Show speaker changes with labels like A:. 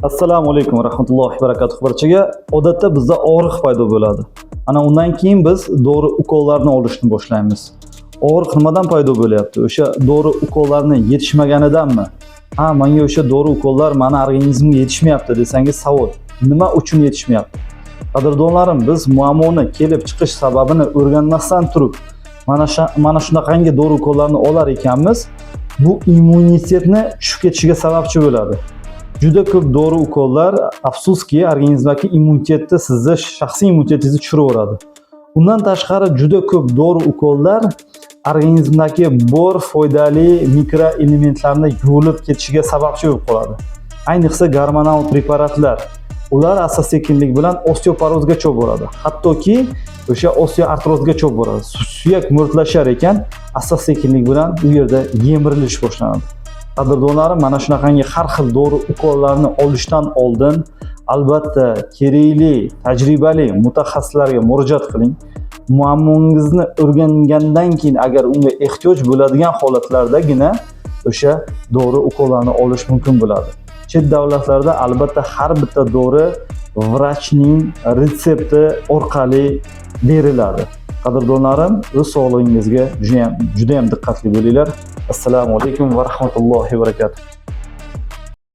A: Assalomu alaykum va rahmatullohi va barakatuh. Barchaga odatda bizda og'riq paydo bo'ladi. Ana undan keyin biz dori ukollarni olishni boshlaymiz. Og'riq nimadan paydo bo'lyapti? O'sha dori ukollarni yetishmaganidanmi? Ha, menga o'sha dori ukollar meni organizmimga yetishmayapti desangiz savol. Nima uchun yetishmayapti? Qadrdonlarim, biz muammoni kelib chiqish sababini o'rganmasdan turib, mana shunaqangi dori ukollarni olar ekanmiz, bu immunitetni tushib ketishiga sababchi bo'ladi. Juda ko'p dori ukollar afsuski organizmdagi immunitetni sizni shaxsiy immunitetingizni tushiraveradi. Undan tashqari juda ko'p dori ukollar organizmdagi bor foydali mikroelementlarni yuvilib ketishiga sababchi bo'lib qoladi. Ayniqsa gormonal preparatlar, ular asta-sekinlik bilan osteoporozga olib boradi. Hattoki o'sha osteoartrozga olib boradi. Suyak mo'rtlashar ekan, asta-sekinlik bilan u yerda yemirilish boshlanadi. Qadrdonlarim, mana shunaqangi har xil dori ukollarni olishdan oldin albatta kerakli tajribali mutaxassislarga murojaat qiling. Muammongizni o'rgangandan keyin agar unga ehtiyoj bo'ladigan holatlardagina o'sha dori ukollarni olish mumkin bo'ladi. Chet davlatlarda albatta har bitta dori vrachning retsepti orqali beriladi. Qadrdonlarim, o'z sog'lig'ingizga juda ham diqqatli bo'linglar. Assalomu alaykum va rahmatullohi va barakatuh.